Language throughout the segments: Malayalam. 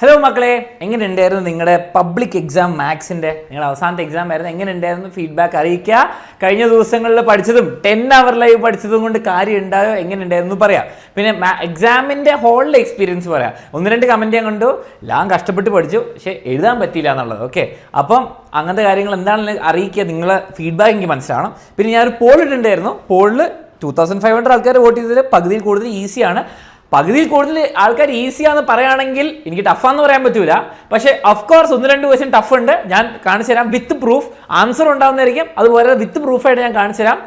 ഹലോ മക്കളെ, എങ്ങനെയുണ്ടായിരുന്നു നിങ്ങളുടെ പബ്ലിക് എക്സാം മാത്സിൻ്റെ നിങ്ങളുടെ അവസാനത്തെ എക്സാം ആയിരുന്നു? എങ്ങനെയുണ്ടായിരുന്നു? ഫീഡ്ബാക്ക് അറിയിക്കുക. കഴിഞ്ഞ ദിവസങ്ങളിൽ പഠിച്ചതും 10 അവർ ലൈവ് പഠിച്ചതും കൊണ്ട് കാര്യം ഉണ്ടായോ, എങ്ങനെയുണ്ടായിരുന്നു പറയാം. പിന്നെ എക്സാമിൻ്റെ ഹോളിലെ എക്സ്പീരിയൻസ് പറയാം. 1-2 കമൻറ്റ് ഞാൻ കണ്ടു, എല്ലാം കഷ്ടപ്പെട്ട് പഠിച്ചു പക്ഷേ എഴുതാൻ പറ്റിയില്ല എന്നുള്ളത്. ഓക്കെ, അപ്പം അങ്ങനത്തെ കാര്യങ്ങൾ എന്താണെന്ന് അറിയിക്കുക. നിങ്ങളെ ഫീഡ്ബാക്ക് എനിക്ക് മനസ്സിലാവണം. പിന്നെ ഞാനൊരു പോൾ ഇട്ടുണ്ടായിരുന്നു. പോളിൽ 2500 ആൾക്കാർ വോട്ട് ചെയ്തതിൽ പകുതിയിൽ കൂടുതൽ ഈസിയാണ്. പകുതിയിൽ കൂടുതൽ ആൾക്കാർ ഈസിയാണെന്ന് പറയുകയാണെങ്കിൽ എനിക്ക് ടഫാന്ന് പറയാൻ പറ്റൂല. പക്ഷേ ഓഫ്കോഴ്സ് 1-2 ക്വസ്റ്റ്യൻ ടഫ് ഉണ്ട്. ഞാൻ കാണിച്ചു തരാം വിത്ത് പ്രൂഫ്. ആൻസർ ഉണ്ടാവുന്നതായിരിക്കും. അതുപോലെ വിത്ത് പ്രൂഫായിട്ട് ഞാൻ കാണിച്ചു തരാം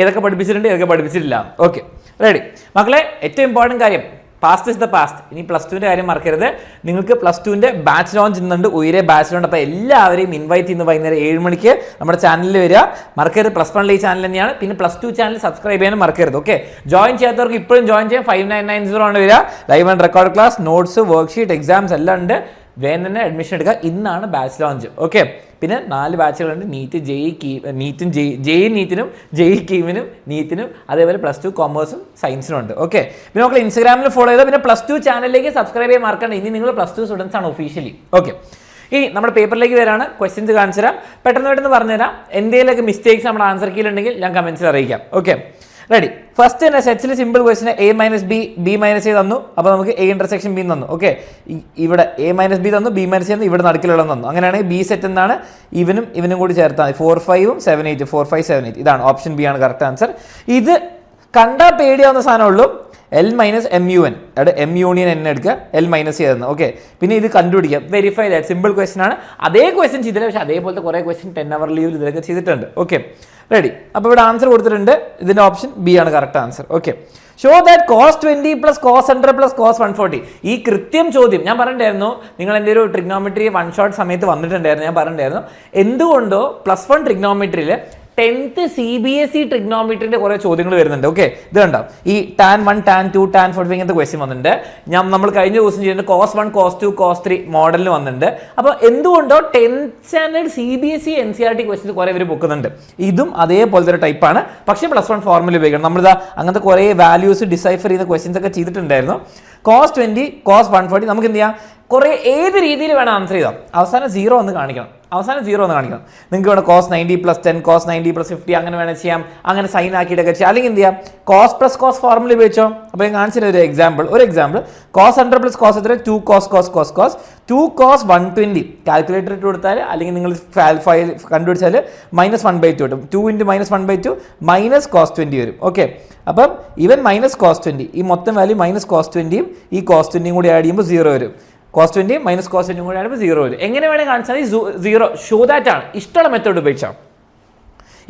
ഏതൊക്കെ പഠിപ്പിച്ചിട്ടുണ്ട്, ഏതൊക്കെ പഠിപ്പിച്ചിട്ടില്ല. ഓക്കെ, റെഡി മക്കളെ. ഏറ്റവും ഇമ്പോർട്ടൻറ്റ് കാര്യം, പാസ്റ്റ് ഇസ് ദ പാസ്റ്റ്. ഇനി +2ൻ്റെ കാര്യം മറക്കരുത്. നിങ്ങൾക്ക് +2ൻ്റെ ബാച്ച് ലോഞ്ച് ഇന്നുണ്ട്, ഉയരെ ബാച്ച് ലോഞ്ച്. അപ്പോൾ എല്ലാവരെയും ഇൻവൈറ്റ് ചെയ്യുന്ന വൈകുന്നേരം 7 മണിക്ക് നമ്മുടെ ചാനലിൽ വരിക. മറക്കരുത്, +1 ഈ ചാനൽ തന്നെയാണ്. പിന്നെ +2 ചാനൽ സബ്സ്ക്രൈബ് ചെയ്യാനും മറക്കരുത്. ഓക്കെ, ജോയിൻ ചെയ്യാത്തവർക്ക് ഇപ്പോഴും ജോയിൻ ചെയ്യാം. 5990 ആണ് വരിക. Live and record class, notes, worksheet, exams എല്ലാം ഉണ്ട്. വേഗം തന്നെ അഡ്മിഷൻ എടുക്കുക. ഇന്നാണ് ബാച്ച് ലോഞ്ച്. ഓക്കെ, പിന്നെ 4 ബാച്ചുകളുണ്ട്. നീറ്റ്, നീറ്റും നീറ്റിനും കീമിനും നീറ്റിനും, അതേപോലെ +2 കോമേഴ്സും സയൻസിനും ഉണ്ട്. ഓക്കെ, പിന്നെ നമുക്ക് ഇൻസ്റ്റാഗ്രാമിൽ ഫോളോ ചെയ്താൽ പിന്നെ +2 ചാനലിലേക്ക് സബ്സ്ക്രൈബ് ചെയ്യാൻ മറക്കണ്ട. ഇനി നിങ്ങൾ +2 സ്റ്റുഡൻസ് ആണ് ഒഫീഷ്യലി. ഓക്കെ, ഇനി നമ്മുടെ പേപ്പറിലേക്ക് വരാണ്. ക്വസ്റ്റ്യൻസ് കാണിച്ചു തരാം. പെട്ടെന്ന് പറഞ്ഞുതരാം. എന്തെങ്കിലുമൊക്കെ മിസ്റ്റേക്സ് നമ്മുടെ ആൻസർ കീഴിലുണ്ടെങ്കിൽ ഞാൻ കമൻസിൽ അറിയിക്കാം. Okay, ready. ഫസ്റ്റ് തന്നെ സെറ്റ്സിൽ സിമ്പിൾ ക്വസ്റ്റിന് A-B, B-A തന്നു. അപ്പോൾ നമുക്ക് A∩B തന്നു. ഓക്കെ, ഇവിടെ A-B തന്നു, B-C തന്നു, ഇവിടെ നടുക്കിലുള്ള തന്നു. അങ്ങനെയാണെങ്കിൽ B സെറ്റ് എന്താണ്? ഇവനും കൂടി ചേർത്താൽ 4, 5, 7, 8, 4, 5, 7, 8. ഇതാണ് ഓപ്ഷൻ ബി ആണ് കറക്റ്റ് ആൻസർ. ഇത് കണ്ടാൽ പേടിയാവുന്ന സാധനമുള്ളൂ. L-MUN, അവിടെ M യൂണിയൻ N എടുക്കുക, L- തന്നു. ഓക്കെ, പിന്നെ ഇത് കണ്ടുപിടിക്കുക. Verify that. സിമ്പിൾ ക്വസ്റ്റൻ ആണ്. അതേ ക്വസ്റ്റൻ ചെയ്തില്ല, പക്ഷേ അതേപോലത്തെ കുറേ ക്വസ്റ്റൻ 10 അവർ ലീവിൽ ഇതിലൊക്കെ ചെയ്തിട്ടുണ്ട്. Okay, ready. അപ്പോൾ ഇവിടെ ആൻസർ കൊടുത്തിട്ടുണ്ട്. ഇതിൻ്റെ ഓപ്ഷൻ ബി ആണ് correct answer. Okay, show that cos 20 + cos 100 + cos 140. ഈ കൃത്യം ചോദ്യം ഞാൻ പറഞ്ഞിട്ടുണ്ടായിരുന്നു. നിങ്ങൾ എൻ്റെ ഒരു ട്രിഗ്നോമെട്രി 1 ഷോട്ട് സമയത്ത് വന്നിട്ടുണ്ടായിരുന്നു. ഞാൻ പറഞ്ഞിട്ടുണ്ടായിരുന്നു എന്തുകൊണ്ടോ +1 ട്രിഗ്നോമെട്രിയിൽ 10th CBSE ട്രിഗ്നോമെട്രിന്റെ കുറേ ചോദ്യങ്ങൾ വരുന്നുണ്ട്. ഓക്കെ, ഇത് കണ്ടോ, ഈ tan 1, tan 2, tan 45 ഇങ്ങനത്തെ ക്വസ്റ്റ്യൻ വന്നിട്ടുണ്ട്. നമ്മൾ കഴിഞ്ഞ ദിവസം ചെയ്യുന്നത് cos 1, cos 2, cos 3 മോഡലിന് വന്നിട്ടുണ്ട്. അപ്പോൾ എന്തുകൊണ്ടോ 10th standard CBSE NCERT question കുറേ ഇവർ പൊക്കുന്നുണ്ട്. ഇതും അതേപോലത്തെ ഒരു ടൈപ്പാണ്. പക്ഷേ +1 ഫോർമുല ഉപയോഗിക്കണം. നമ്മളിതാ അങ്ങനത്തെ കുറേ വാല്യൂസ് ഡിസൈഫർ ചെയ്യുന്ന ക്വസ്റ്റ്യൻസ് ഒക്കെ ചെയ്തിട്ടുണ്ടായിരുന്നു. cos 20, cos 140 നമുക്ക് എന്ത് ചെയ്യാം, കുറേ ഏത് രീതിയിൽ വേണം ആൻസർ ചെയ്താൽ അവസാനം 0 ഒന്ന് കാണിക്കണം. നിങ്ങൾക്ക് വേണം cos 90 + 10, cos 90 + 50 അങ്ങനെ വേണം ചെയ്യാം. അങ്ങനെ സൈൻ ആക്കിയിട്ടൊക്കെ ചെയ്യാം. അല്ലെങ്കിൽ എന്ത് ചെയ്യാം, cos + cos ഫോർമുല ഉപയോഗിച്ചോ. അപ്പോൾ ഞാൻ കാണിച്ചിട്ട് ഒരു example cos 100 + cos 2 cos 2 cos 120 calculator ഇട്ട് കൊടുത്താൽ, അല്ലെങ്കിൽ നിങ്ങൾ ഫയൽ കണ്ടുപിടിച്ചാൽ -1/2 കിട്ടും. 2 × -1/2 - cos 20 വരും. ഓക്കെ, അപ്പം ഇവൻ -cos 20, ഈ മൊത്തം വാല്യൂ -cos 20യും ഈ cos 20യും കൂടി ആഡ് ചെയ്യുമ്പോൾ 0 വരും. cos 20 - cos 20 കൂടി ആകുമ്പോൾ 0 വരും. എങ്ങനെ വേണമെങ്കിൽ കാണിച്ചാൽ 0 ഷോ ദാറ്റ് ആണ്. ഇഷ്ടമുള്ള മെത്തേഡ് ഉപയോഗിച്ചാൽ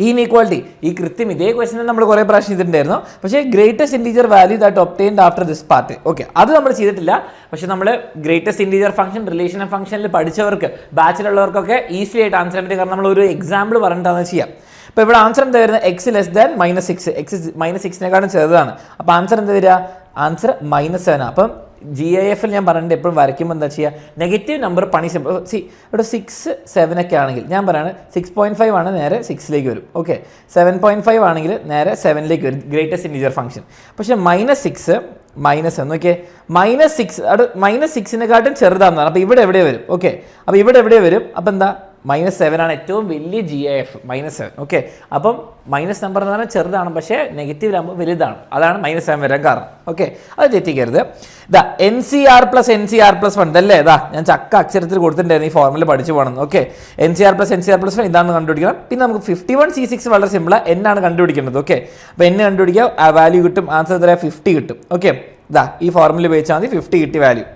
ഈ ഇനീക്വാളിറ്റി, ഈ കൃത്യം ഇതേ ക്വസ്റ്റ്യൻ നമ്മൾ കുറേ പ്രാവശ്യം ചെയ്തിട്ടുണ്ടായിരുന്നു. പക്ഷേ greatest integer value that obtained after this part. Okay, അത് നമ്മൾ ചെയ്തിട്ടില്ല. പക്ഷേ നമ്മൾ greatest integer function, relation of ഫംഗ്ഷനിൽ പഠിച്ചവർക്ക്, ബാച്ചിലുള്ളവർക്കൊക്കെ ഈസി ആയിട്ട് ആൻസർ ചെയ്യാൻ പറ്റും. കാരണം നമ്മൾ ഒരു എക്സാമ്പിൾ പറഞ്ഞിട്ടാണ് ചെയ്യാം. അപ്പോൾ ഇവിടെ ആൻസർ എന്താ വരുന്നത്, x <6, x -6നേക്കാളും ചെറുതാണ്. അപ്പോൾ ആൻസർ എന്താ വരിക, ആൻസർ -7. അപ്പം GIF-ൽ ഞാൻ പറഞ്ഞിട്ട് എപ്പോഴും വരയ്ക്കുമ്പോൾ എന്താ ചെയ്യുക, നെഗറ്റീവ് നമ്പർ പണിഷ്. ഇവിടെ 6, 7 ഒക്കെ ആണെങ്കിൽ ഞാൻ പറയാണ് 6.5 ആണ്, നേരെ 6ലേക്ക് വരും. ഓക്കെ, 7.5 ആണെങ്കിൽ നേരെ 7ലേക്ക് വരും, ഗ്രേറ്റസ്റ്റ് ഇൻറ്റീജർ ഫംഗ്ഷൻ. പക്ഷേ -6 -1 നോക്കിയേ, -6 അവിടെ -6നെക്കാട്ടും ചെറുതാണെന്നാണ്. അപ്പോൾ ഇവിടെ എവിടെ വരും? ഓക്കെ, അപ്പോൾ ഇവിടെ എവിടെ വരും? അപ്പോൾ എന്താ, -7 ആണ് ഏറ്റവും വലിയ GIF, -7. ഓക്കെ, അപ്പം മൈനസ് നമ്പർ എന്ന് പറഞ്ഞാൽ ചെറുതാണ്, പക്ഷേ നെഗറ്റീവിലാകുമ്പോൾ വലുതാണ്. അതാണ് -7 വരാൻ കാരണം. ഓക്കെ, അത് തെറ്റിക്കരുത്. ഇതാ NCR + 1 അല്ലേ, ഇതാ ഞാൻ ചക്ക അക്ഷരത്തിൽ കൊടുത്തിട്ടുണ്ടായിരുന്നു. ഈ ഫോർമുല പഠിച്ചു പോകണം. ഓക്കെ, NCR + 1 ഇതാണ് കണ്ടുപിടിക്കണം. പിന്നെ നമുക്ക് 51C6 വളരെ സിമ്പിളാണ്. N ആണ് കണ്ടുപിടിക്കേണ്ടത്. ഓക്കെ, അപ്പോൾ N കണ്ടുപിടിക്കുക, ആ വാല്യൂ കിട്ടും. ആൻസർ എത്രയാണ്, 50 കിട്ടും. ഓക്കെ, ഇതാ ഈ ഫോർമുല ഉപയോഗിച്ചാൽ മതി, 50 കിട്ടിയ വാല്യൂ.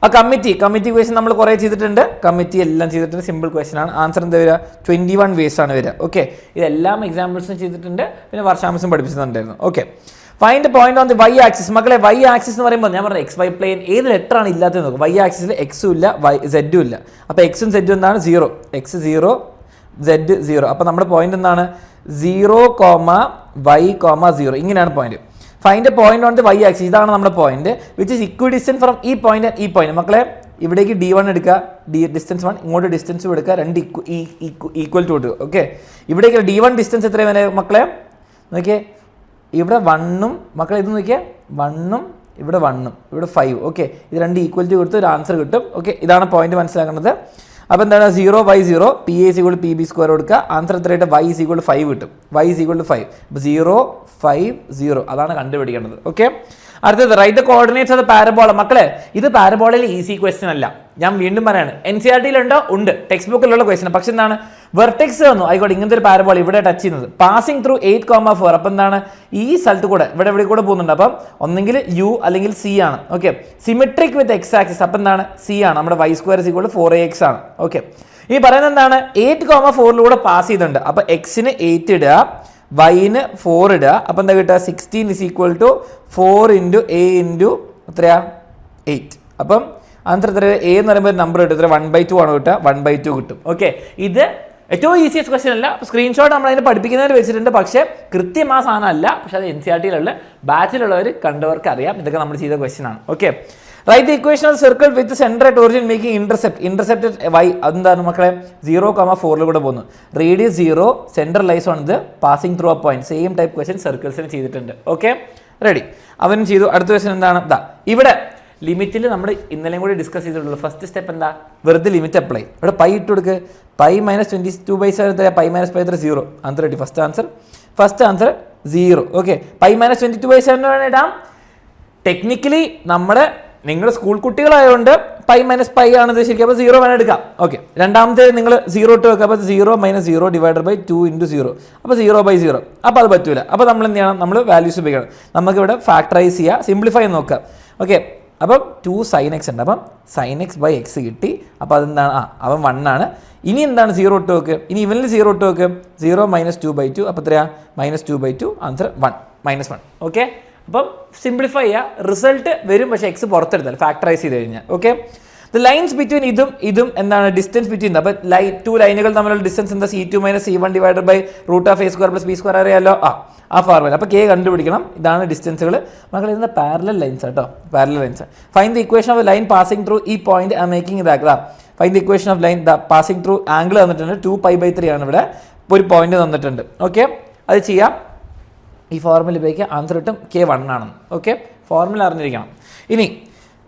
ആ കമ്മിറ്റി ക്വസ്റ്റ്യൻ നമ്മൾ കുറേ ചെയ്തിട്ടുണ്ട്. കമ്മിറ്റി എല്ലാം ചെയ്തിട്ടുണ്ട്. സിമ്പിൾ ക്വസ്റ്റ്യൻ ആണ്. ആൻസർ എന്താ വരിക, 21 വേസ് ആണ് വരിക. ഓക്കെ, ഇതെല്ലാം എക്സാമ്പിൾസും ചെയ്തിട്ടുണ്ട്. പിന്നെ വർഷാംശം പഠിപ്പിച്ചിട്ടുണ്ടായിരുന്നു. Okay, find point on the y axis. മക്കളെ, y ആക്സിസ് എന്ന് പറയുമ്പോൾ ഞാൻ പറഞ്ഞു XY പ്ലെയിൻ ഏത് ലെറ്ററാണ് ഇല്ലാത്തത് നോക്കും. y ആക്സിസിൽ എക്സും ഇല്ല, സെഡും ഇല്ല. അപ്പോൾ എക്സും സെഡും എന്താണ്, 0. x 0, z 0. അപ്പോൾ നമ്മുടെ പോയിന്റ് എന്താണ്, 0, y, 0. ഇങ്ങനെയാണ് point. Find point on the y axis. ഇതാണ് നമ്മുടെ point which is equidistant from ഈ പോയിന്റ് ആൻഡ് ഈ പോയിന്റ്. മക്കളെ, ഇവിടേക്ക് D1 എടുക്കുക, ഡിസ്റ്റൻസ് 1, ഇങ്ങോട്ട് ഡിസ്റ്റൻസ് എടുക്കുക, 2 ഈക്വൽ ടു എടുക്കുക. ഓക്കെ, ഇവിടേക്ക് D1 ഡിസ്റ്റൻസ് എത്രയാണ് മക്കളെ നോക്കിയേ, ഇവിടെ 1ഉം മക്കളെ ഇത് നോക്കിയാൽ 1ഉം ഇവിടെ 1 ഇവിടെ 5. ഓക്കെ, ഇത് രണ്ട് ഈക്വലിറ്റി കൊടുത്ത് ഒരു ആൻസർ കിട്ടും. ഓക്കെ, ഇതാണ് പോയിന്റ് മനസ്സിലാക്കുന്നത്. അപ്പോൾ എന്താണ് 0/0 PA = PB² കൊടുക്കുക. ആൻസർ എത്രയായിട്ട് y = 5 കിട്ടും. y = 5. അപ്പോൾ 0, 5, 0 അതാണ് കണ്ടുപിടിക്കേണ്ടത്. ഓക്കെ, അടുത്തത് write the coordinates of the parabola. മക്കളെ, ഇത് പാരബോളയിൽ ഈസി ക്വസ്റ്റ്യൻ അല്ല. ഞാൻ വീണ്ടും പറയാണ്, NCERT-യിലുണ്ടോ? ഉണ്ട്. ടെക്സ്റ്റ് ബുക്കിലുള്ള ക്വസ്റ്റ്യൻ. പക്ഷെ എന്താണ്, വെർട്ടെക്സ് വന്നു ആയിക്കോട്ടെ, ഇങ്ങനത്തെ ഒരു പാരബോൾ ഇവിടെ ടച്ച് ചെയ്യുന്നത് പാസിംഗ് ത്രൂ 8,4. അപ്പം എന്താണ്, ഈ സ്ഥലത്ത് കൂടെ ഇവിടെ കൂടെ പോകുന്നുണ്ട്. അപ്പം ഒന്നെങ്കിൽ U അല്ലെങ്കിൽ C ആണ്. ഓക്കെ, സിമെട്രിക് വിത്ത് എക്സ് ആക്സിസ്. അപ്പം എന്താണ്, C ആണ്. നമ്മുടെ y² = 4ax ആണ്. ഓക്കെ, ഈ പറയുന്നത് എന്താണ്, 8,4 പാസ് ചെയ്തിട്ടുണ്ട്. അപ്പം എക്സിന് 8 ഇടുക, വൈന് 4 ഇടുക. അപ്പം എന്താ കിട്ടുക, 16 = 4 × a × എത്രയാ 8. അപ്പം ആൻസർ എത്ര, എ എന്ന് പറയുമ്പോൾ നമ്പർ കിട്ടും. എത്ര, 1/2 ആണ് കിട്ടുക. 1/2 കിട്ടും. ഓക്കെ, ഇത് ഏറ്റവും ഈസിയസ്റ്റ് ക്വസ്റ്റ്യൻ അല്ല. സ്ക്രീൻഷോട്ട് നമ്മൾ അതിന് പഠിപ്പിക്കുന്നതിന് വെച്ചിട്ടുണ്ട്. പക്ഷേ കൃത്യം ആ സാധനം അല്ല. പക്ഷേ അത് NCERT-യിലുള്ള ബാച്ചിലുള്ളവർ കണ്ടവർക്ക് അറിയാം. ഇതൊക്കെ നമ്മൾ ചെയ്ത ക്വസ്റ്റ്യൻ ആണ്. Okay, write the equation of circle with centre at origin making intercept y. അതെന്താണ് മക്കളെ, 0,4 കൂടെ പോകുന്നു. റേഡിയസ് 0, സെന്റർ ലൈസ് ഓൺ ഇത്, passing through a point. Same type question സർക്കിൾസിന് ചെയ്തിട്ടുണ്ട്. ഓക്കെ, റെഡി, അവനും ചെയ്തു. അടുത്ത ക്വസ്റ്റ്യൻ എന്താണ്, ഇവിടെ ലിമിറ്റിൽ നമ്മൾ ഇന്നലെയും കൂടി ഡിസ്കസ് ചെയ്തിട്ടുള്ളൂ. ഫസ്റ്റ് സ്റ്റെപ്പ് എന്താ, വെറുതെ ലിമിറ്റ് അപ്ലൈ. ഇവിടെ പൈ ഇട്ട് കൊടുക്ക്. π - 22/7 π - π 0. ആൻസർ കിട്ടി. First answer 0. ഓക്കെ, π - 22/7 വേണം ഇടാം. ടെക്നിക്കലി നമ്മുടെ നിങ്ങൾ സ്കൂൾ കുട്ടികളായതുകൊണ്ട് π - π ആണിത് ശരിക്കും. അപ്പോൾ 0 വേണം എടുക്കാം. ഓക്കെ, രണ്ടാമത്തെ നിങ്ങൾ 0 ഇട്ട് വെക്കുക. അപ്പോൾ 0 - 0 / 2 × 0. അപ്പോൾ 0/0. അപ്പോൾ അത് പറ്റൂല. അപ്പോൾ നമ്മൾ എന്ത് ചെയ്യണം, നമ്മൾ വാല്യൂസ് ഉപയോഗിക്കണം. നമുക്ക് ഇവിടെ ഫാക്ടറൈസ് ചെയ്യുക, സിംപ്ലിഫൈ നോക്കുക. ഓക്കെ, അപ്പം 2 sin x ഉണ്ട്. അപ്പം sin x/x കിട്ടി. അപ്പോൾ അതെന്താണ്, അവൻ 1 ആണ്. ഇനി എന്താണ്, 0 ഇട്ട് വെക്ക്. ഇനി ഇവനിൽ 0 ഇട്ട് വെക്ക്. 0 - 2/2. അപ്പോൾ എത്രയാ, -2/2. ആൻസർ 1 -1. ഓക്കെ, അപ്പം സിംപ്ലിഫൈ ചെയ്യുക, റിസൾട്ട് വരും. പക്ഷേ എക്സ് പുറത്തെടുത്താൽ ഫാക്ടറൈസ് ചെയ്ത് കഴിഞ്ഞാൽ. ഓക്കെ, ദ ലൈൻസ് ബിറ്റ്വീൻ ഇതും എന്താണ്, ഡിസ്റ്റൻസ് ബിറ്റ്വീൻ. അപ്പോൾ 2 ലൈനുകൾ തമ്മിലുള്ള ഡിസ്റ്റൻസ് എന്താ, C2 - C1 / √(a² + b² അറിയാലോ. ആ ഫോർമുല. അപ്പോൾ K കണ്ടുപിടിക്കണം. ഇതാണ് ഡിസ്റ്റൻസുകൾ. മക്കൾ ഇതിൻ്റെ പാരലൽ ലൈൻസ് കേട്ടോ, parallel lines. Find the equation of line passing through ഈ പോയിന്റ് ഐ മേക്കിംഗ് ഇതാക്കുക. Find the equation of line passing through angle തന്നിട്ടുണ്ട്. 2π/3 ആണ് ഇവിടെ. ഒരു പോയിന്റ് തന്നിട്ടുണ്ട്. ഓക്കെ, അത് ചെയ്യാം. ഈ ഫോർമുല ഉപയോഗിക്കുക, ആൻസർ കിട്ടും. K 1 ആണെന്ന്. ഓക്കെ, ഫോർമുല അറിഞ്ഞിരിക്കണം. ഇനി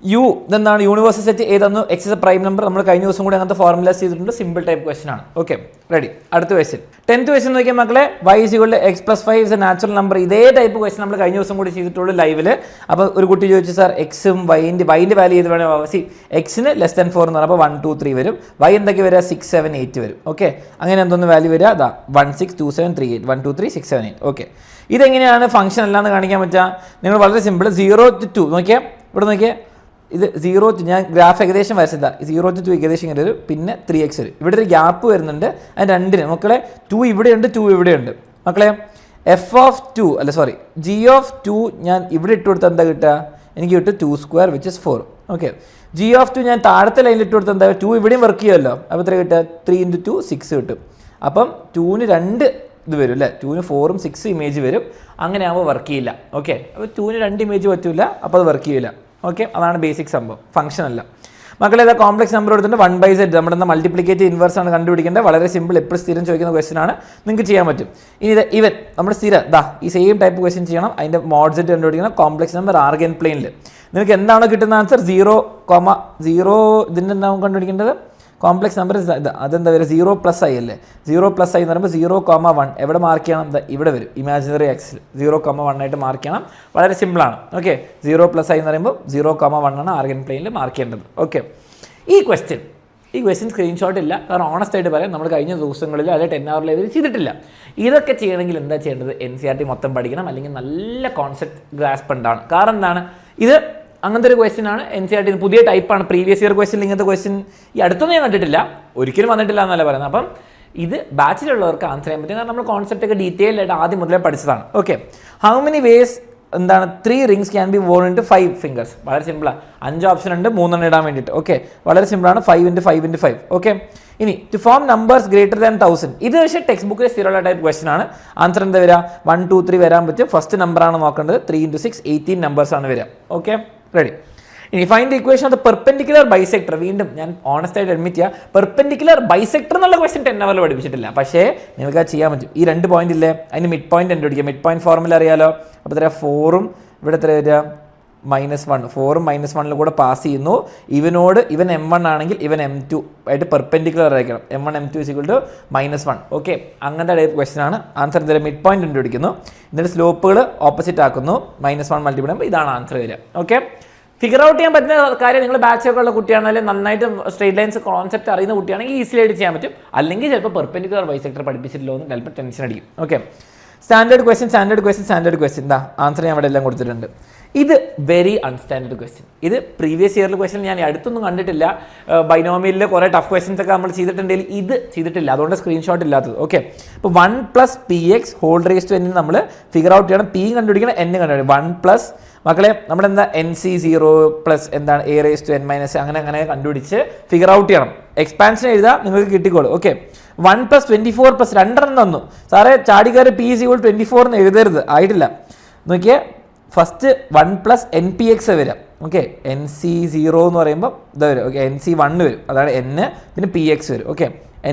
U ഇതെന്താണ്, യൂണിവേഴ്സൽ സെറ്റ് ഏതെന്നു, x is a prime number. നമ്മൾ കഴിഞ്ഞ ദിവസം കൂടി അങ്ങനത്തെ ഫോർമുലാസ് ചെയ്തിട്ടുണ്ട്. സിമ്പിൾ ടൈപ്പ് ക്വസ്റ്റൻ ആണ്. Okay, ready. അടുത്ത ക്വസ്റ്റൻ 10th ക്വസ്റ്റൻ നോക്കിയാൽ മക്കളെ, y = x + 5 is a natural number. ഇതേ ടൈപ്പ് ക്വസ്റ്റൻ നമ്മൾ കഴിഞ്ഞ ദിവസം കൂടി ചെയ്തിട്ടുള്ളൂ ലൈവിൽ. അപ്പോൾ ഒരു കുട്ടി ചോദിച്ചു, സാർ എക്സും വൈൻ്റെ വാല്യൂ ചെയ്ത് വേണം. എക്സിന് ലെസ് ദാൻ 4 എന്ന് പറഞ്ഞാൽ അപ്പോൾ 1, 2, 3 വരും. y എന്തൊക്കെ വരിക, 6, 7, 8 വരും. ഓക്കെ, അങ്ങനെ എന്തോന്ന് വാല്യൂ വരിക, 1, 6, 2, 7, 3, 8. 1, 2, 3, 6, 7, 8. ഓക്കെ, ഇതെങ്ങനെയാണ് ഫംഗ്ഷൻ അല്ലാന്ന് കാണിക്കാൻ പറ്റുക? നിങ്ങൾ വളരെ സിമ്പിൾ. 0 to 2 നോക്കിയാൽ, ഇവിടെ നോക്കിയാൽ ഇത് 0 to, ഞാൻ ഗ്രാഫ് ഏകദേശം വരച്ചതാ. 0 to 2 ഏകദേശം ഇങ്ങനെ വരും. പിന്നെ 3x വരും. ഇവിടെ ഒരു ഗ്യാപ്പ് വരുന്നുണ്ട്. അത് രണ്ടിന് മക്കളെ 2 ഇവിടെയുണ്ട്, 2 ഇവിടെയുണ്ട്. മക്കളെ g(2) ഞാൻ ഇവിടെ ഇട്ട് കൊടുത്താൽ എന്താ കിട്ടുക, എനിക്ക് കിട്ടും 2² which is 4. ഓക്കെ, g(2) ഞാൻ താഴത്തെ ലൈനിൽ ഇട്ട് കൊടുത്താൽ എന്താ, 2 ഇവിടെയും വർക്ക് ചെയ്യുമല്ലോ. അപ്പോൾ എത്ര കിട്ടുക, 3 × 2 6 കിട്ടും. അപ്പം 2ന് 2 ഇത് വരും അല്ലേ, 2ന് 4ഉം 6 ഇമേജ് വരും. അങ്ങനെ ആകുമ്പോൾ വർക്ക് ചെയ്യില്ല. ഓക്കെ, അപ്പോൾ 2ന് 2 ഇമേജ് പറ്റില്ല. അപ്പോൾ അത് വർക്ക് ചെയ്യില്ല. ഓക്കെ, അതാണ് ബേസിക് സംഭവം, ഫംഗ്ഷൻ അല്ല. മക്കളെ ഏതാ കോംപ്ലക്സ് നമ്പർ എടുത്തിട്ട് 1/z നമ്മുടെ മൾട്ടിപ്ലിക്കേറ്റ് ഇൻവേഴ്സ് ആണ് കണ്ടുപിടിക്കേണ്ടത്. വളരെ സിമ്പിൾ, എപ്പോഴും സ്ഥിരം ചോദിക്കുന്ന ക്വസ്റ്റൻ ആണ്, നിങ്ങൾക്ക് ചെയ്യാൻ പറ്റും. ഇനി ഇവൻ നമ്മുടെ സ്ഥിരം ഈ സെയിം ടൈപ്പ് ക്വസ്റ്റൻ ചെയ്യണം. അതിൻ്റെ മോഡ് സെറ്റ് കണ്ടുപിടിക്കണം. കോംപ്ലക്സ് നമ്പർ ആർഗൻ പ്ലെയിനിൽ നിങ്ങൾക്ക് എന്താണോ കിട്ടുന്ന ആൻസർ 0,0 ഇതിൻ്റെ എന്താവും കണ്ടുപിടിക്കേണ്ടത്, കോംപ്ലക്സ് നമ്പർ അതെന്താ വരിക, 0 + i അല്ലേ. 0 + i എന്ന് പറയുമ്പോൾ 0,1 എവിടെ മാർക്ക് ചെയ്യണം, ഇവിടെ വരും ഇമാജിനറി ആക്സിൽ 0,1 ആയിട്ട് മാർക്ക് ചെയ്യണം. വളരെ സിമ്പിളാണ്. ഓക്കെ, 0 + i എന്ന് പറയുമ്പോൾ 0,1 ആണ് ആർഗൻ പ്ലെയിനിൽ മാർക്ക് ചെയ്യേണ്ടത്. ഓക്കെ, ഈ ക്വസ്റ്റ്യൻ സ്ക്രീൻഷോട്ട് ഇല്ല. കാരണം ഓണസ്റ്റ് ആയിട്ട് പറയാം, നമ്മൾ കഴിഞ്ഞ ദിവസങ്ങളിൽ അല്ലെങ്കിൽ 10 hour ലൈവിൽ ചെയ്തിട്ടില്ല. ഇതൊക്കെ ചെയ്യണമെങ്കിൽ എന്താ ചെയ്യേണ്ടത്, NCERT മൊത്തം പഠിക്കണം. അല്ലെങ്കിൽ നല്ല കോൺസെപ്റ്റ് ഗ്രാസ്പ് ഉണ്ടാണ്. കാരണം എന്താണ്, ഇത് അങ്ങനത്തെ ഒരു ക്വസ്റ്റ്യൻ ആണ്. NCERT പുതിയ ടൈപ്പാണ്. പ്രീവിയസ് ഇയർ ക്വസ്റ്റ്യൻ ഇങ്ങനത്തെ ക്വസ്റ്റ്യൻ ഈ അടുത്തൊന്നും ഞാൻ കണ്ടിട്ടില്ല, ഒരിക്കലും വന്നിട്ടില്ല എന്നല്ല പറയുന്നത്. അപ്പം ഇത് ബാച്ചിലുള്ളവർക്ക് ആൻസർ ചെയ്യാൻ പറ്റും. കാരണം നമ്മൾ കോൺസെപ്റ്റ് ഒക്കെ ഡീറ്റെയിൽ ആയിട്ട് ആദ്യം മുതലേ പഠിച്ചതാണ്. Okay, how many ways 3 rings can be worn into 5 fingers. വളരെ സിമ്പിളാണ്. 5 ഓപ്ഷൻ ഉണ്ട്, 3 ഇടാൻ വേണ്ടിയിട്ട്. ഓക്കെ, വളരെ സിമ്പിളാണ്. 5 × 5 × 5. ഓക്കെ, ഇനി to form numbers greater than 1000. ഇത് പക്ഷേ ടെക്സ്റ്റ് ബുക്കിൽ സ്ഥിരമുള്ള ടൈപ്പ് ക്വസ്റ്റൻ ആണ്. ആൻസർ എന്താ വരിക, 1, 2, 3 വരാൻ പറ്റും. ഫസ്റ്റ് നമ്പറാണ് നോക്കേണ്ടത്. 3 × 6 18 നമ്പേഴ്സാണ് വരിക. Okay, ready. ഇനി find the equation of the perpendicular bisector. വീണ്ടും ഞാൻ ഓണസ്റ്റ് ആയിട്ട് അഡ്മിറ്റ് ചെയ്യാം, പെർപെൻഡിക്കുലർ ബൈസെക്ടർ എന്നുള്ള ക്വസ്റ്റൻ 10 hour പഠിപ്പിച്ചിട്ടില്ല. പക്ഷേ നിങ്ങൾക്ക് അത് ചെയ്യാൻ പറ്റും. ഈ 2 പോയിന്റ് ഇല്ലേ, അതിന് മിഡ് പോയിന്റ് കണ്ടുപിടിക്കുക. മിഡ് പോയിന്റ് ഫോർമുല അറിയാലോ. അപ്പോൾ എത്ര 4ഉം ഇവിടെ എത്ര വരിക -1 4 -1 കൂടെ പാസ് ചെയ്യുന്നു. ഇവനോട് ഇവൻ m1 ആണെങ്കിൽ ഇവൻ m2 ആയിട്ട് പെർപെൻഡിക്കുലർ ആയിരിക്കണം. m1 m2 -1. ഓക്കെ, അങ്ങനത്തെ ടൈപ്പ് ക്വസ്റ്റൻ ആണ്. ആൻസർ ഇതിൽ മിഡ് പോയിന്റ് കണ്ടുപിടിക്കുന്നു, എന്നിട്ട് സ്ലോപ്പുകൾ ഓപ്പോസിറ്റ് ആക്കുന്നു, -1 മൾട്ടിപ്ലൈ ചെയ്യുമ്പോൾ ഇതാണ് ആൻസർ വരിക. ഓക്കെ, ഫിഗർ ഔട്ട് ചെയ്യാൻ പറ്റുന്ന കാര്യം നിങ്ങൾ ബാച്ചൊക്കെ ഉള്ള കുട്ടിയാണെങ്കിലും നന്നായിട്ട് സ്ട്രേറ്റ് ലൈൻസ് കോൺസെപ്റ്റ് അറിയുന്ന കുട്ടിയാണെങ്കിൽ ഈസിലി ആയിട്ട് ചെയ്യാൻ പറ്റും. അല്ലെങ്കിൽ ചിലപ്പോൾ പെർപെൻഡിക്കുലർ ബൈസെക്ടർ പഠിപ്പിച്ചിട്ടില്ലോ എന്ന് ചിലപ്പോൾ ടെൻഷൻ അടിക്കും. ഓക്കെ, സ്റ്റാൻഡേർഡ് ക്വസ്റ്റ്യൻ എന്താ ആൻസർ ഞാൻ അവിടെ എല്ലാം കൊടുത്തിട്ടുണ്ട്. ഇത് വെരി അൺസ്റ്റാൻഡേർഡ് ക്വസ്റ്റ്യൻ. ഇത് പ്രീവിയസ് ഇയറിൽ ക്വസ്റ്റ്യൻ ഞാൻ അടുത്തൊന്നും കണ്ടിട്ടില്ല. ബൈനോമിയലിൽ കുറേ ടഫ് ക്വസ്റ്റ്യൻസ് ഒക്കെ നമ്മൾ ചെയ്തിട്ടുണ്ടെങ്കിൽ ഇത് ചെയ്തിട്ടില്ല, അതുകൊണ്ട് സ്ക്രീൻഷോട്ട് ഇല്ലാത്തത്. ഓക്കെ, അപ്പോൾ 1 + px (n) നമ്മൾ ഫിഗർ ഔട്ട് ചെയ്യണം. p കണ്ടുപിടിക്കണം, n കണ്ടുപിടിക്കണം. 1 മക്കളെ നമ്മളെന്താ NC0 + എന്താണ് a⁻n- അങ്ങനെ കണ്ടുപിടിച്ച് ഫിഗർ ഔട്ട് ചെയ്യണം. എക്സ്പാൻഷൻ എഴുതാം, നിങ്ങൾക്ക് കിട്ടിക്കോളൂ. ഓക്കെ, 1 + 24 + 2 തന്നു. സാറേ ചാടിക്കാർ p = 24 എന്ന് എഴുതരുത്, ആയിട്ടില്ല. നോക്കിയേ, ഫസ്റ്റ് 1 + npx വരാം. ഓക്കെ, NC0 എന്ന് പറയുമ്പോൾ ഇതാ വരും. ഓക്കെ, NC1 വരും, അതാണ് n, പിന്നെ px വരും. ഓക്കെ,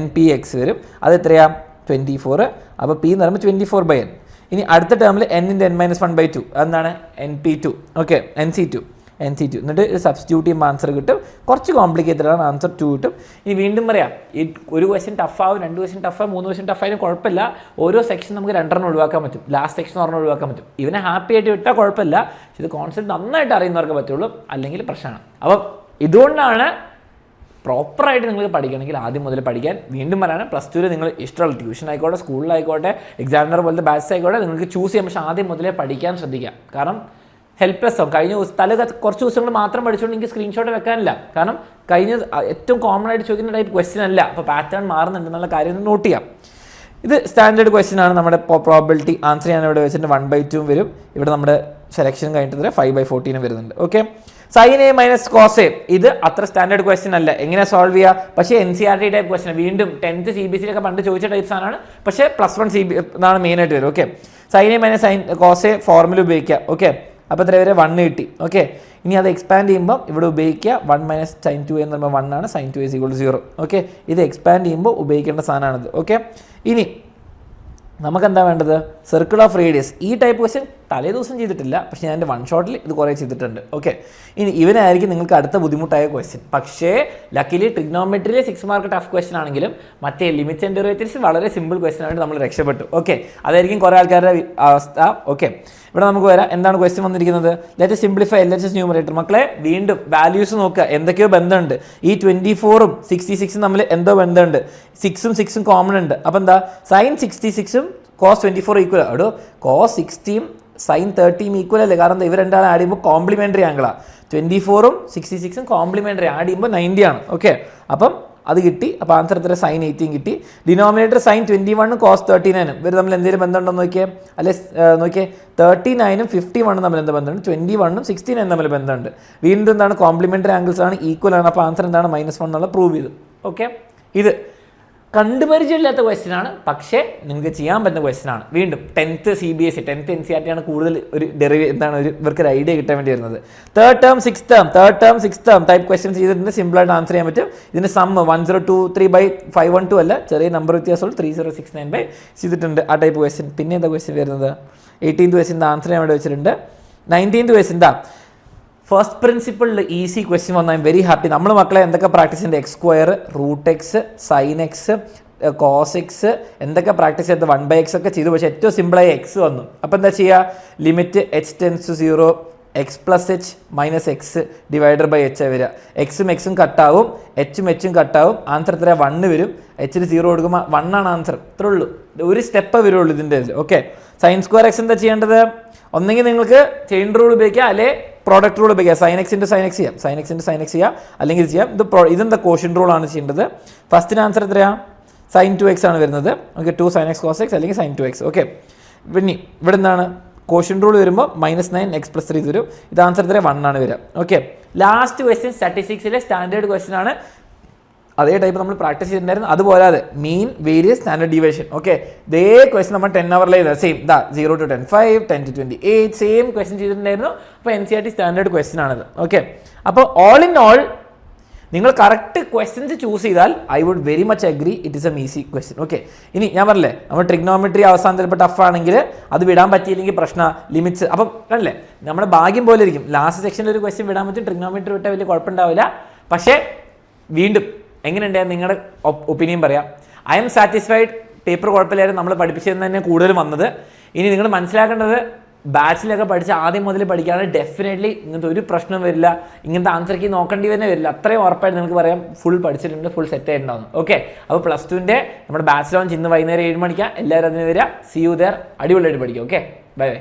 npx വരും, അത് എത്രയാ 24. അപ്പോൾ p എന്ന് പറയുമ്പോൾ 24/n. ഇനി അടുത്ത ടേമിൽ n × n-1/2 അതെന്താണ് np2. Okay, NC2. എന്നിട്ട് സബ്സ്റ്റിറ്റ്യൂട്ട് ചെയ്യുമ്പോൾ ആൻസർ കിട്ടും. കുറച്ച് കോംപ്ലിക്കേറ്റഡ് ആണ്, ആൻസർ 2 കിട്ടും. ഇനി വീണ്ടും പറയാം, ഈ ഒരു ക്വസ്റ്റ്യൻ ടഫാവും, 2 ക്വസ്റ്റ്യൻ ടഫാവും, 3 ക്വസ്റ്റ്യൻ ടഫായാലും കുഴപ്പമില്ല. ഓരോ സെക്ഷൻ നമുക്ക് 2 ഒഴിവാക്കാൻ പറ്റും, ലാസ്റ്റ് സെക്ഷൻ ഒഴിവാക്കാൻ പറ്റും. ഇവനെ ഹാപ്പി ആയിട്ട് വിട്ടാൽ കുഴപ്പമില്ല, ഇത് കോൺസെപ്റ്റ് നന്നായിട്ട് അറിയുന്നവർക്ക് പറ്റുള്ളൂ, അല്ലെങ്കിൽ പ്രശ്നമാണ്. അപ്പം ഇതുകൊണ്ടാണ് പ്രോപ്പറായിട്ട് നിങ്ങൾക്ക് പഠിക്കണമെങ്കിൽ ആദ്യം മുതൽ പഠിക്കാൻ. വീണ്ടും പറയാണ്, +2 നിങ്ങൾ ഇഷ്ടമുള്ള ട്യൂഷൻ ആയിക്കോട്ടെ, സ്കൂളിലായിക്കോട്ടെ, എക്സാമിനർ പോലത്തെ ബാച്ച് ആയിക്കോട്ടെ, നിങ്ങൾക്ക് ചൂസ് ചെയ്യാം. പക്ഷേ ആദ്യം മുതലേ പഠിക്കാൻ ശ്രദ്ധിക്കുക. കാരണം ഹെൽപ്ലെസ് ആവും. കഴിഞ്ഞ കുറച്ച് ദിവസങ്ങൾ മാത്രം പഠിച്ചുകൊണ്ട് എനിക്ക് സ്ക്രീൻഷോട്ട് വെക്കാനില്ല. കാരണം കഴിഞ്ഞ ഏറ്റവും കോമൺ ആയിട്ട് ചോദിക്കുന്ന ടൈപ്പ് ക്വസ്റ്റ്യൻ അല്ല, അപ്പോൾ പാറ്റേൺ മാറുന്നുണ്ടെന്നുള്ള കാര്യം നോട്ട് ചെയ്യാം. ഇത് സ്റ്റാൻഡേർഡ് ക്വസ്റ്റ്യൻ ആണ്. നമ്മുടെ പ്രോബിലിറ്റി ആൻസർ ഞാൻ ഇവിടെ വെച്ചിട്ട് 1/2 വരും. ഇവിടെ നമ്മുടെ സെലക്ഷൻ കഴിഞ്ഞിട്ട് 5/14 വരുന്നുണ്ട്. Okay, sin a - cos a ഇത് അത്ര സ്റ്റാൻഡേർഡ് ക്വസ്റ്റ്യൻ അല്ല. എങ്ങനെ സോൾവ് ചെയ്യുക? പക്ഷേ NCERT ടൈപ്പ് ക്വസ്റ്റ്യൻ, വീണ്ടും 10th CBSE ഒക്കെ പണ്ട് ചോദിച്ച ടൈപ്പ് സാധനമാണ്. പക്ഷേ +1 എന്നാണ് മെയിനായിട്ട് വരും. Okay, sin a - sin cos a formula ഉപയോഗിക്കുക. ഓക്കെ, അപ്പോൾ എത്ര വരെ 1 കിട്ടി. ഓക്കെ, ഇനി അത് എക്സ്പാൻഡ് ചെയ്യുമ്പോൾ ഇവിടെ ഉപയോഗിക്കുക 1 - sin 2a എന്ന് പറയുമ്പോൾ 1 ആണ്, sin 2a = 0. ഓക്കെ, ഇത് എക്സ്പാൻഡ് ചെയ്യുമ്പോൾ ഉപയോഗിക്കേണ്ട സാധനമാണിത്. ഓക്കെ, ഇനി നമുക്കെന്താ വേണ്ടത്? Circle of radius. ഈ ടൈപ്പ് ക്വസ്റ്റ്യൻ തലേ ദിവസം ചെയ്തിട്ടില്ല, പക്ഷേ ഞാൻ എൻ്റെ 1 ഷോട്ടിൽ ഇത് കുറേ ചെയ്തിട്ടുണ്ട്. ഓക്കെ, ഇനി ഇവനായിരിക്കും നിങ്ങൾക്ക് അടുത്ത ബുദ്ധിമുട്ടായ ക്വസ്റ്റ്യൻ. പക്ഷേ ലക്കിലി ട്രിഗ്നോമെട്രിയിലെ 6 മാർക്ക് ടഫ് ക്വസ്റ്റ്യൻ ആണെങ്കിലും മറ്റേ ലിമിറ്റ്സ് ആൻഡ് ഡെറിവേറ്റീവ്സ് വളരെ സിമ്പിൾ ക്വസ്റ്റ്യൻ ആയിട്ട് നമ്മൾ രക്ഷപ്പെട്ടു. ഓക്കെ, അതായിരിക്കും കുറേ ആൾക്കാരുടെ അവസ്ഥ. ഓക്കെ, ഇവിടെ നമുക്ക് വരാം. എന്താണ് ക്വസ്റ്റ്യൻ വന്നിരിക്കുന്നത്? Let simplify LHS numerator. മക്കളെ വീണ്ടും വാല്യൂസ് നോക്കുക, എന്തൊക്കെയോ ബന്ധമുണ്ട്. ഈ 24ഉം 66ഉം തമ്മിൽ എന്തോ ബന്ധമുണ്ട്. 6ഉം 6ഉം കോമൺ ഉണ്ട്. അപ്പോൾ എന്താ, sin 66ഉം cos 24 ഈക്വൽ. അവിടെ cos 60ഉം sin 30ഉം ഈക്വൽ അല്ലേ? കാരണം ഇവർ രണ്ടാളും ആഡ് ചെയ്യുമ്പോൾ കോംപ്ലിമെൻ്ററി ആംഗിളാണ്. 24ഉം 66ഉം കോംപ്ലിമെൻ്ററി, ആഡ് ചെയ്യുമ്പോൾ 90 ആണ്. ഓക്കെ, അപ്പം അത് കിട്ടി. അപ്പോൾ ആൻസർ എത്ര? sin 18 കിട്ടി. ഡിനോമിനേറ്റർ sin 21ഉം cos 39ഉം ഇവർ തമ്മിൽ എന്തെങ്കിലും ബന്ധമുണ്ടോ നോക്കിയേ? അല്ലെ നോക്കിയേ, 39ഉം 51ഉം തമ്മിൽ എന്താ ബന്ധമുണ്ട്? 21ഉം 69ഉം തമ്മിൽ ബന്ധമുണ്ട്. വീണ്ടും എന്താണ്? കോംപ്ലിമെൻ്ററി ആംഗിൾസ് ആണ്, ഈക്വൽ ആണ്. അപ്പോൾ ആൻസർ എന്താണ്? -1 എന്നുള്ള പ്രൂവ് ചെയ്തു. ഓക്കെ, ഇത് കണ്ടുപരിചയമില്ലാത്ത ക്വസ്റ്റ്യൻ ആണ്, പക്ഷേ നിങ്ങൾക്ക് ചെയ്യാൻ പറ്റുന്ന ക്വസ്റ്റ്യൻ ആണ്. വീണ്ടും 10th CBSE 10th NCERT ആണ് കൂടുതൽ ഒരു ഇവർക്ക് ഒരു ഐഡിയ കിട്ടാൻ വേണ്ടി വരുന്നത്. Third term six term type questions ചെയ്തിട്ടുണ്ട്, സിമ്പിളായിട്ട് ആൻസർ ചെയ്യാൻ പറ്റും. ഇതിൻ്റെ സം 1023/512 അല്ല, ചെറിയ നമ്പർ വ്യത്യാസമുള്ള 3069 ചെയ്തിട്ടുണ്ട് ആ ടൈപ്പ് ക്വസ്റ്റ്യൻ. പിന്നെ എന്താ ക്വസ്റ്റ്യൻ വരുന്നത്? 18th ക്വസ്റ്റ്യൻ ആൻസർ ഞാൻ ഇവിടെ വെച്ചിട്ടുണ്ട്. 19th ക്വസ്റ്റ്യൻ എന്താ? ഫസ്റ്റ് പ്രിൻസിപ്പിളിൽ ഈസി ക്വസ്റ്റ്യൻ വന്നാൽ വെരി ഹാപ്പി. നമ്മൾ മക്കളെ എന്തൊക്കെ പ്രാക്ടീസ് ചെയ്യുന്നത്? x², √x, sin x, cos x എന്തൊക്കെ പ്രാക്ടീസ് ചെയ്ത് 1/x ഒക്കെ ചെയ്തു. പക്ഷേ ഏറ്റവും സിമ്പിളായി x വന്നു. അപ്പോൾ എന്താ ചെയ്യുക? Limit h → 0 x + h - x /h വരിക. എക്സും എക്സും കട്ടാവും, എച്ചും കട്ടാവും. ആൻസർ എത്ര? 1 വരും. h 0 കൊടുക്കുമ്പോൾ 1 ആണ് ആൻസർ. ഇത്രേ ഉള്ളൂ, ഒരു സ്റ്റെപ്പ് വരുള്ളൂ ഇതിൻ്റെ. ഓക്കെ, sin² x എന്താ ചെയ്യേണ്ടത്? ഒന്നെങ്കിൽ നിങ്ങൾക്ക് ചെയിൻ റൂൾ ഉപയോഗിക്കുക, അല്ലെ പ്രോഡക്റ്റ് റൂൾ ഉപയോഗിക്കുക. sin x × sin x ചെയ്യാം, sin x × sin x ചെയ്യാം, അല്ലെങ്കിൽ ചെയ്യാം. ഇതെന്താ കോഷ്യൻ റൂളാണ് ചെയ്യേണ്ടത്. ഫസ്റ്റിന് ആൻസർ എത്രയാണ്? sin 2x ആണ് വരുന്നത്. Okay, 2 sin x cos x അല്ലെങ്കിൽ sin 2x. ഓക്കെ, പിന്നെ ഇവിടെ എന്താണ്? കോഷ്യൻ റൂൾ വരുമ്പോൾ -9 x + 3 വരും. ഇത് ആൻസർ എത്ര? 1 ആണ് വരിക. ഓക്കെ, ലാസ്റ്റ് ക്വസ്റ്റ്യൻ സ്റ്റാറ്റിസ്റ്റിക്സിലെ സ്റ്റാൻഡേർഡ് ക്വസ്റ്റ്യൻ ആണ്. അതേ ടൈപ്പ് നമ്മൾ പ്രാക്ടീസ് ചെയ്തിട്ടുണ്ടായിരുന്നു. അതുപോലെ mean, variance, standard deviation. Okay, ഇതേ ക്വസ്റ്റ്യൻ നമ്മൾ 10 hour same 0 to 10 5, 10 to 28 same question ചെയ്തിട്ടുണ്ടായിരുന്നു. അപ്പോൾ NCERT സ്റ്റാൻഡേർഡ് ക്വസ്റ്റ്യൻ ആണിത്. ഓക്കെ, അപ്പോൾ ഓൾ ഇൻ ഓൾ നിങ്ങൾ കറക്റ്റ് ക്വസ്റ്റ്യൻസ് ചൂസ് ചെയ്താൽ I would very much agree it is a easy question. Okay, ഇനി ഞാൻ പറഞ്ഞില്ലേ നമ്മൾ ട്രിഗ്നോമെട്രി അവസാനം ചിലപ്പോൾ ടഫ് ആണെങ്കിൽ അത് വിടാൻ പറ്റിയില്ലെങ്കിൽ പ്രശ്ന ലിമിറ്റ്സ്. അപ്പം അല്ലേ നമ്മുടെ ഭാഗ്യം പോലെ ഇരിക്കും. ലാസ്റ്റ് സെക്ഷനിൽ ഒരു ക്വസ്റ്റ്യൻ വിടാൻ പറ്റും, ട്രിഗ്നോമെട്രി വിട്ടാൽ വലിയ കുഴപ്പമുണ്ടാവില്ല. പക്ഷേ വീണ്ടും എങ്ങനെയുണ്ടായിരുന്നു നിങ്ങളുടെ ഒപ്പീനിയൻ പറയാം. ഐ എം സാറ്റിസ്ഫൈഡ്, പേപ്പർ കുഴപ്പമില്ലായിരുന്നു, നമ്മൾ പഠിപ്പിച്ചതെന്ന് തന്നെ കൂടുതൽ വന്നത്. ഇനി നിങ്ങൾ മനസ്സിലാക്കേണ്ടത് ബാച്ചിലൊക്കെ പഠിച്ച് ആദ്യം മുതൽ പഠിക്കുകയാണെങ്കിൽ ഡെഫിനറ്റ്ലി ഇങ്ങനത്തെ ഒരു പ്രശ്നം വരില്ല, ഇങ്ങനത്തെ ആൻസർ കീ നോക്കേണ്ടി തന്നെ വരില്ല. അത്രയും ഉറപ്പായിട്ട് നിങ്ങൾക്ക് പറയാം ഫുൾ പഠിച്ചിട്ടുണ്ട്, ഫുൾ സെറ്റ് ആയിട്ടുണ്ടാവും. ഓക്കെ, അപ്പോൾ +2ൻ്റെ നമ്മുടെ ബാച്ച് ലോഞ്ച് ഇന്ന് വൈകുന്നേരം 7 മണിക്കാണ്. എല്ലാവരും അതിന് വരിക. See you there. അടിപൊളിയായിട്ട് പഠിക്കും. Okay, bye by.